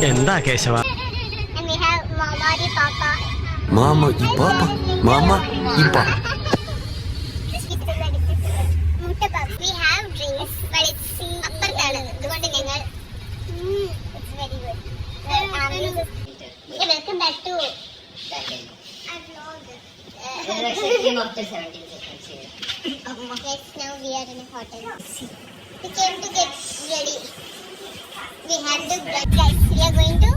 എന്താ കേശവ? മാമ ഈ പാപ്പ മാമ ഈ പാപ്പ. Welcome back to our vlog. After 17 seconds here. Yes, now we are in a hotel. We came to get ready. We have to guys. We are going to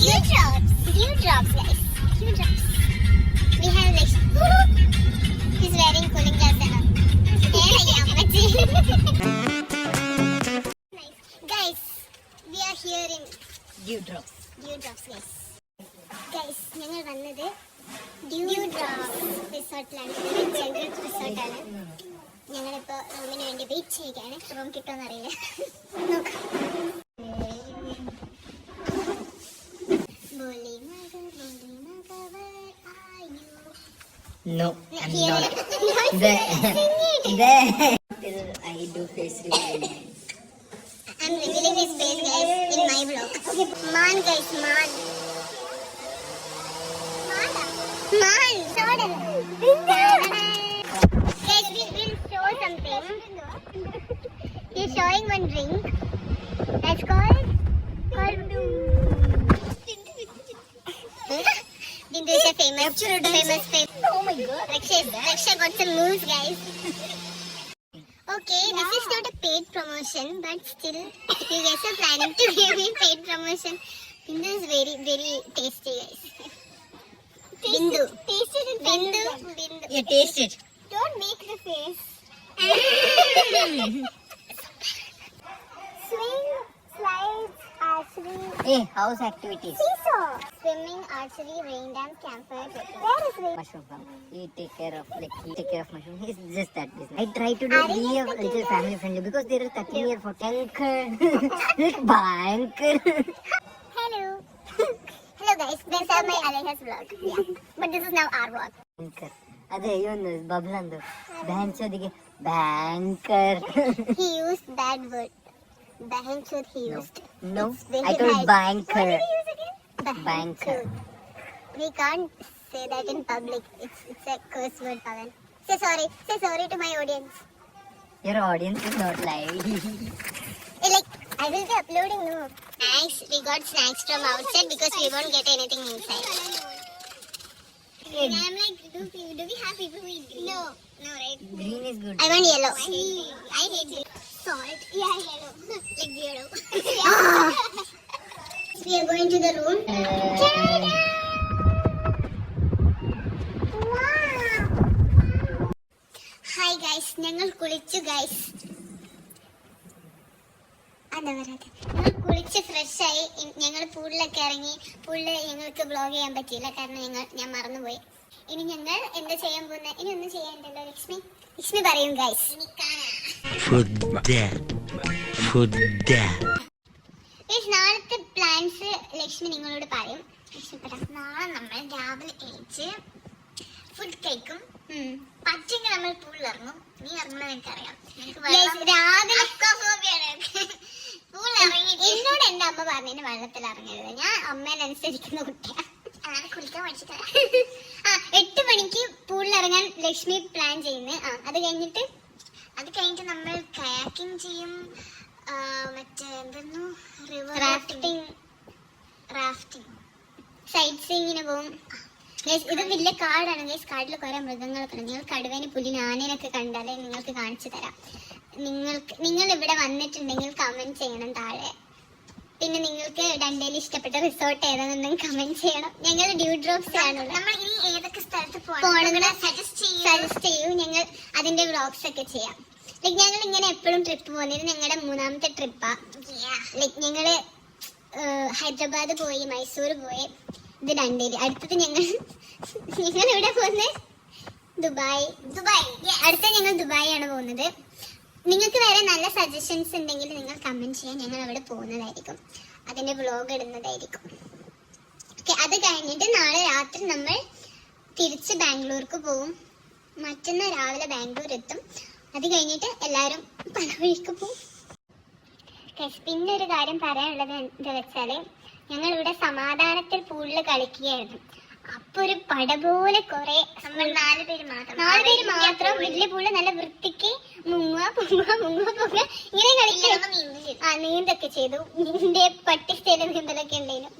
Dewdrops. Dewdrops, guys. Dewdrops. We have like he's wearing cooling glass and all. Guys, we are here in Dewdrops. Dewdrops, guys. Guys, ഞങ്ങൾ വന്നത് ഡ്യൂഡ്രോപ്സ് റിസോർട്ടിലാണ്. Jungle റിസോർട്ടാണ്. ഞങ്ങളിപ്പോൾ റൂമിന് വേണ്ടി wait ചെയ്യുകയാണ്. Room കിട്ടുമെന്ന് അറിയില്ല. നോക്കാം. No, I'm not. I do face reveal. I'm revealing his face, guys, in my vlog. Man, guys, man. Man, soda. Guys, we will show something. He's showing one drink. That's called Dindu is a famous. Oh my god. Raksha got some moves, guys. Okay, this is not a paid promotion, but still, if you guys are planning to give me paid promotion, Bindu is very, very tasty, guys. Bindu. Taste it in Bindu. You taste it. Don't make the face. Swing, slides, archery. Hey, house activities. Seesaw. Swimming, archery, rain dance, campfire. Where is rain? Mushroom farm. He take care of mushroom. He's just that business. I try to be a little family friendly because there is 13 year for tanker. Banker. Hello. Hello guys, this is my Aleha's vlog. Yeah. But this is now our vlog. Banker. ಅದೇ ಇವನು ಬಬ್ಲಂದು ಬ್ಯಾಂಚೋದಿಗೆ banker. He used that word. Banchod he used. No, I I told banker. What did he use again? Banker. We can't say that in public. It's a curse word, Pavan. Say sorry. Say sorry to my audience. Your audience is not live. Like, I will be uploading, no. Snacks. We got snacks from outside because we won't get anything inside. I'm like, do we have people who eat green? No, right? Green is good. I want yellow. I hate green. Salt. Yeah, yellow. Like zero. We are going to the room. Hi guys, ഞങ്ങൾ കുളിച്ചു guys. ഞങ്ങൾ കുളിച്ച് fresh ആയി. ഞങ്ങൾ പൂളിലൊക്കെ ഇറങ്ങി. പൂളിൽ ഞങ്ങൾക്ക് vlog ചെയ്യാൻ പറ്റിയില്ല കാരണം ഞാൻ മറന്നുപോയി. ഇനി ഞങ്ങൾ എന്താ ചെയ്യാൻ പോകുന്നത്? ഇനി ഒന്നും ചെയ്യാനുണ്ടല്ലോ. ലക്ഷ്മി പറയും ഗൈസ്. നാളത്തെ പ്ലാൻസ് ലക്ഷ്മി നിങ്ങളോട് പറയും. നാളെ നമ്മൾ രാവിലെ എണീച്ച് ഫുഡ് കഴിക്കും. പച്ചെങ്കിൽ നമ്മൾ പൂളിൽ ഇറങ്ങും. നീ ഇറങ്ങണമെന്ന് എനിക്കറിയാം. രാവിലെ എന്നോട് എന്റെ അമ്മ പറഞ്ഞതിന് വെള്ളത്തിൽ ഇറങ്ങരുത്. ഞാൻ അമ്മേനെ അനുസരിക്കുന്ന കുട്ടിയാണ്. അങ്ങനെ കുളിക്കാൻ പഠിച്ചിട്ട് 8 മണിക്ക് പൂളിൽ ഇറങ്ങാൻ ലക്ഷ്മി പ്ലാൻ ചെയ്യുന്നത്. അത് കഴിഞ്ഞിട്ട് നമ്മൾ കയാക്കിംഗ് ചെയ്യും. മറ്റേ എന്തായിരുന്നു റാഫ്റ്റിംഗ് സൈറ്റ് സീയിങ്ങിന് പോകും. ഇത് വലിയ കാടാണ് ഗൈസ്. കാട്ടിൽ കുറെ മൃഗങ്ങളൊക്കെ ഉണ്ട്. നിങ്ങൾ കടുവേനെ പുലിനെ ആനേനൊക്കെ കണ്ടാലേ നിങ്ങൾക്ക് കാണിച്ചു തരാം. നിങ്ങൾ ഇവിടെ വന്നിട്ടുണ്ടെങ്കിൽ കമന്റ് ചെയ്യണം താഴെ. പിന്നെ നിങ്ങൾക്ക് ഡണ്ടയിൽ ഇഷ്ടപ്പെട്ട റിസോർട്ട് ഏതാണെന്നുണ്ടെങ്കിൽ കമന്റ് ചെയ്യണം. ഞങ്ങൾ ഡ്യൂഡ്രോപ്സ് ആണുള്ളത്. നമ്മൾ ഇനി ഏതൊക്കെ സ്ഥലത്ത് പോകണമെന്ന് സജസ്റ്റ് ചെയ്യൂ. ഞങ്ങൾ അതിന്റെ വ്ളോഗ്സ് ഒക്കെ ചെയ്യാം. ലൈക്ക് ഞങ്ങൾ ഇങ്ങനെ എപ്പോഴും ട്രിപ്പ് പോകുന്നത് ഞങ്ങളുടെ 3ാമത്തെ ട്രിപ്പാ. ലൈക്ക് ഞങ്ങള് ഹൈദരാബാദ് പോയി, മൈസൂർ പോയി, ഇത് ഡണ്ടേലി. അടുത്തത് ഞങ്ങൾ ഇവിടെ പോകുന്നത് ദുബായ്. അടുത്ത ഞങ്ങൾ ദുബായ് ആണ് പോകുന്നത്. നിങ്ങൾക്ക് വേറെ നല്ല സജഷൻസ് ഉണ്ടെങ്കിൽ നിങ്ങൾ കമന്റ് ചെയ്യാൻ. ഞങ്ങൾ അവിടെ പോകുന്നതായിരിക്കും. അതിന്റെ വ്ളോഗ് ഇടുന്നതായിരിക്കും. ഓക്കെ, അത് കഴിഞ്ഞിട്ട് നാളെ രാത്രി നമ്മൾ തിരിച്ച് ബാംഗ്ലൂർക്ക് പോകും. മറ്റന്നാൾ രാവിലെ ബാംഗ്ലൂർ എത്തും. അത് കഴിഞ്ഞിട്ട് എല്ലാവരും പല വഴിക്ക് പോകും. പിന്നെ ഒരു കാര്യം പറയാനുള്ളത് എന്താ വെച്ചാല്, ഞങ്ങൾ ഇവിടെ സമാധാനത്തിൽ പൂളിൽ കളിക്കുകയായിരുന്നു. അപ്പൊ ഒരു പട പോലെ കുറെ നമ്മൾ 4 പേര് മാത്രം വലിയ പൂള് നല്ല വൃത്തിക്ക് മുങ്ങുക ഇങ്ങനെ കളിക്കുക. നീന്തൊക്കെ ചെയ്തു. നിന്റെ പട്ടി സ്റ്റൈല് നീന്തലൊക്കെ ഉണ്ടായിരുന്നു.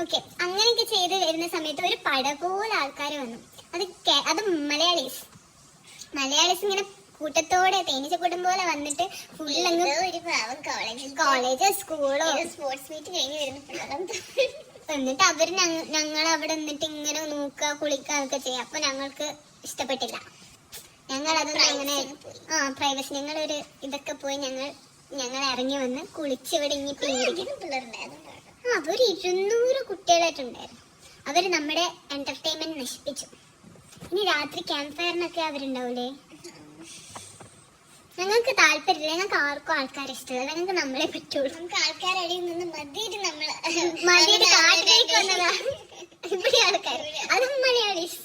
ഓക്കെ, അങ്ങനെയൊക്കെ ചെയ്ത് വരുന്ന സമയത്ത് ഒരു പട പോലെ ആൾക്കാർ വന്നു. അത് മലയാളീസ് ഇങ്ങനെ കൂട്ടത്തോടെ തേനീച്ചക്കൂട്ടം പോലെ വന്നിട്ട് ഫുള്ളങ്ങ് കോളേജ് സ്കൂളോ സ്പോർട്സ് മീറ്റ് കഴിഞ്ഞ് വരുന്ന എന്നിട്ട് അവര് ഞങ്ങൾ അവിടെ നിന്നിട്ട് ഇങ്ങനെ നോക്കുക കുളിക്കുക ഒക്കെ ചെയ്യാം. അപ്പൊ ഞങ്ങൾക്ക് ഇഷ്ടപ്പെട്ടില്ല. ഞങ്ങൾ അതൊന്നും അങ്ങനെ പ്രൈവസി ഞങ്ങളൊരു ഇതൊക്കെ പോയി ഞങ്ങൾ ഇറങ്ങി വന്ന് കുളിച്ച് ഇവിടെ ഇനി പിള്ളേരുണ്ടായിരുന്നു. ഒരു 200 കുട്ടികളായിട്ടുണ്ടായിരുന്നു. അവര് നമ്മുടെ എന്റർടൈൻമെന്റ് നശിപ്പിച്ചു. ഇനി രാത്രി ക്യാമ്പ് ഫയറിനൊക്കെ അവരുണ്ടാവൂലേ? ഞങ്ങൾക്ക് താല്പര്യമില്ല. ഞങ്ങൾക്ക് ആർക്കും ആൾക്കാരെ ഇഷ്ടമല്ല. ഞങ്ങൾക്ക് നമ്മളെ പറ്റുള്ളൂ. നമുക്ക് ആൾക്കാരടിയിൽ നിന്ന് മതിയിട്ട് കാട്ടിലേക്ക് വന്നതാ ഇവിടെ ആൾക്കാർ. അത് മലയാളീസ്.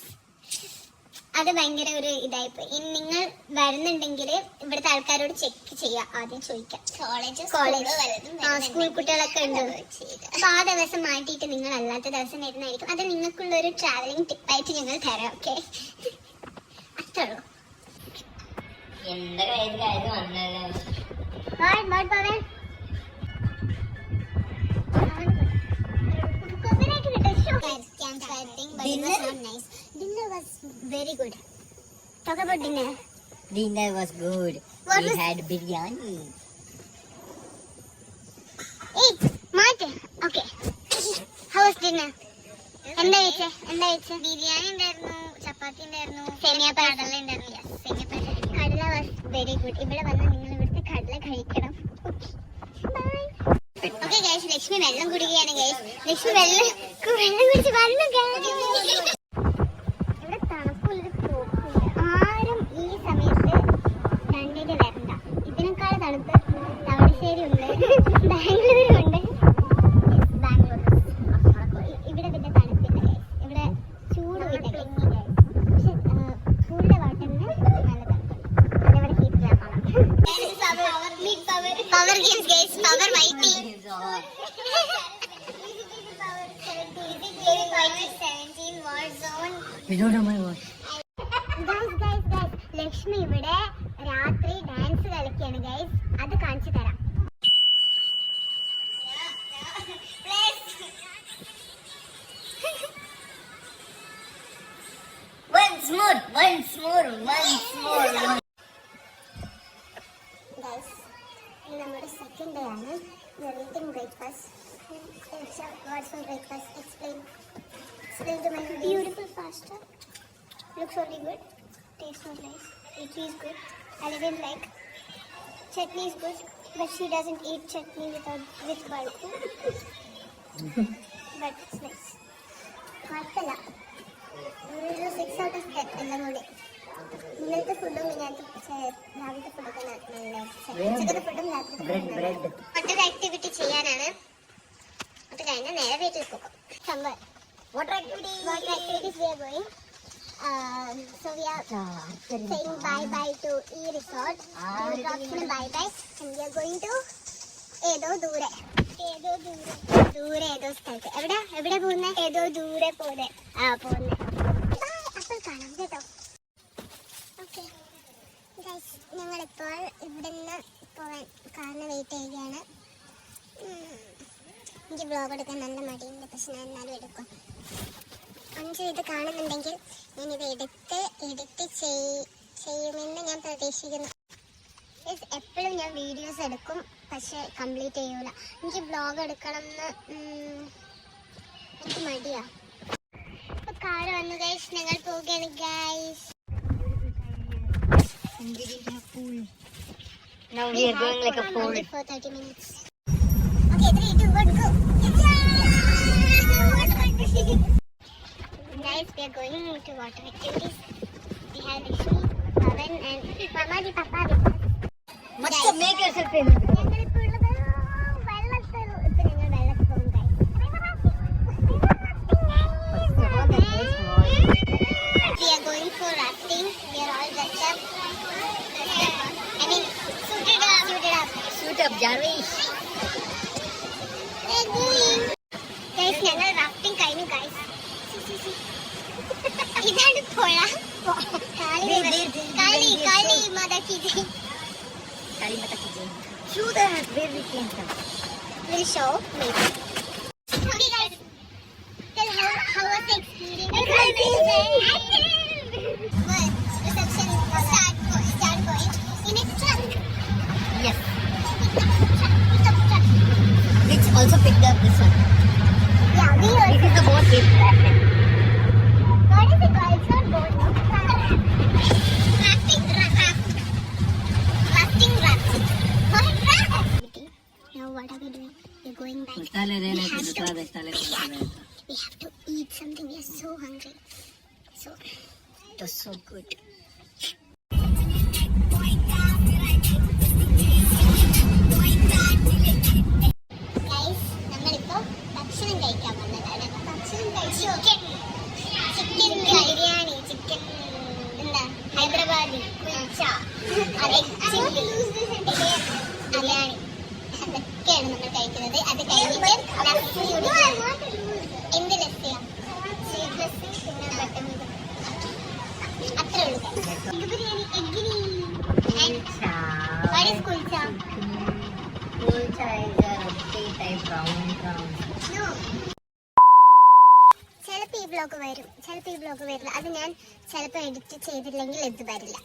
അത് ഭയങ്കര ഒരു ഇതായിപ്പോയി. നിങ്ങൾ വരുന്നുണ്ടെങ്കിൽ ഇവിടുത്തെ ആൾക്കാരോട് ചെക്ക് ചെയ്യാം. ആദ്യം ചോദിക്കാം. കോളേജ് സ്കൂൾ കുട്ടികളൊക്കെ ഉണ്ട്. അപ്പൊ ആ ദിവസം മാറ്റിയിട്ട് നിങ്ങൾ അല്ലാത്ത ദിവസം വരുന്നതായിരിക്കും. അത് നിങ്ങൾക്കുള്ള ഒരു ട്രാവലിംഗ് ടിപ്പായിട്ട് ഞങ്ങൾ തരാം. ഓക്കെ, അത്രേ ഉള്ളൂ. Dinner was very good. Talk about dinner. Dinner was good. We had biryani. Eat. Mate. Okay. How was dinner? എന്താ കഴിച്ചേ? ബിരിയാണി ഉണ്ടായിരുന്നു, ചപ്പാത്തി ഉണ്ടായിരുന്നു, സേമിയ കടല ഉണ്ടായിരുന്നു. കടല വാസ് വെരി ഗുഡ്. ഇവിടെ വന്ന് നിങ്ങൾ ഇവിടുത്തെ കടല കഴിക്കണം. ഓക്കെ ഗൈസ്, ലക്ഷ്മി വെള്ളം കുടിക്കുകയാണ് ഗൈസ്. ലക്ഷ്മി വെള്ളം കുടിച്ച് വന്നു ഗൈസ്. ഇവിടെ തണുപ്പുള്ളൊരു പോക്കില്ല. ആരും ഈ സമയത്ത് രണ്ടിന് വരണ്ട. ഇതിനേക്കാൾ തണുപ്പ് തവണശ്ശേരി ഉണ്ട്, ബാംഗ്ലൂരുണ്ട്. ഇവിടെ പിന്നെ തണുപ്പില്ല ഗൈസ്. ഇവിടെ ചൂട് പോയില്ല ഗൈസ്. പക്ഷെ പൂളിന്റെ വാട്ടറിന് നല്ല തണുപ്പുണ്ട്. അതേപോലെ ഹീറ്റ് ലാപ്പാണ്. Power games guys. പവർ വൈറ്റി. ലക്ഷ്മി ഇവിടെ രാത്രി ഡാൻസ് കളിക്കാണ് ഗൈസ്. അത് കാണിച്ചു തരാം. Once more. ഗൈസ്, നമ്മുടെ സെക്കൻഡ് ഡേ ആണ്. Breakfast. What's for breakfast? Explain to my beautiful pasta. Looks only good. Tastes not nice. Idli is good. I didn't like. Chutney is good, but she doesn't eat chutney with balku. But it's nice. കുഴപ്പമില്ല. ഒരു 6 out of 10 എല്ലാം കൂടി. ഇന്നലത്തെ ഫുഡും രാവിലത്തെ ഫുഡൊക്കെ ഉച്ചക്കത്തെ ഫുഡും രാത്രി മറ്റൊരു ആക്ടിവിറ്റി ചെയ്യാനാണ്. അത് കഴിഞ്ഞാൽ നേരെ വീട്ടിൽ പോകും. സംഭവം water activities we are going. So we are saying bye to E Resort. Bye and we are going to ഏതോ ദൂരെ ഏതോ സ്ഥലത്ത്. എവിടെ പോകുന്നേ? ഏതോ ദൂരെ പോകുന്നേ. അപ്പോൾ കാണാം കേട്ടോ. ഓക്കെ ഗൈസ്, ഞങ്ങളിപ്പോൾ ഇവിടെ നിന്ന് പോകാൻ കാറിന് വെയിറ്റ് ചെയ്യുകയാണ്. എനിക്ക് വ്ലോഗ് എടുക്കാൻ നല്ല മടിയുണ്ട്, പക്ഷെ ഞാൻ എന്നാലും എടുക്കും. അഞ്ച് ഇത് കാണുന്നുണ്ടെങ്കിൽ ഞാനിത് എഡിറ്റ് ചെയ്യുമെന്ന് ഞാൻ പ്രതീക്ഷിക്കുന്നു. എപ്പോഴും ഞാൻ വീഡിയോസ് എടുക്കും, പക്ഷെ കംപ്ലീറ്റ് ചെയ്യൂല. എനിക്ക് വ്ലോഗ് എടുക്കണം എന്ന് എനിക്ക് മടിയാ. ഇപ്പൊ കാറ് വന്നു ഗൈസ്, ഞങ്ങൾ പോവുകയാണ് guys. Now we are going like a pool. For 30 minutes. Okay, 3, 2, 1, go. Guys, we are going to water activities. We have Rishi, Pavan and Mama di Papa with us. Must make yourself famous. ഞങ്ങളിപ്പോൾ ഉള്ളത് വെള്ളത്തിൽ. ഇപ്പൊ ഞങ്ങൾ വെള്ളത്തിൽ പോകും guys. പോഴ കളി കളി മതക്കി Show that where we came from. will show maybe. Okay guys, tell how was the experience? But reception start going in a truck. Yes. Truck. Which also picked up this one. Yeah, we were. This is the boat we crafted. What is it called? It's not boat, no? Rafting. Now what are we doing? We're going back. We have to eat something. We are so hungry. So It was so good. guys, നമ്മളിപ്പോ ഭക്ഷണം കഴിക്കാൻ വന്നതാണ്. Chicken biryani, chicken എന്താ Hyderabadi kulcha, chilli biryani, അതൊക്കെയാണ് നമ്മൾ കഴിക്കുന്നത്. അത് കഴിഞ്ഞിട്ട് ലസ്സി എന്ത് ലസ്സിയാണ്? സ്വീറ്റ് ലസ്സി, പിന്നെ ബട്ടർ മിൽക്ക്, അത്രേ ഉള്ളൂ. എഗ് ബിരിയാണി, എഗ്ഗിനി. What is kulcha? Kulcha is a roti type round. No. ചിലപ്പോൾ ഈ ബ്ലോഗ് വരും, ചിലപ്പോൾ ഈ ബ്ലോഗ് വരില്ല. അത് ഞാൻ ചിലപ്പോൾ എഡിറ്റ് ചെയ്തില്ലെങ്കിൽ ഇത് വരില്ല.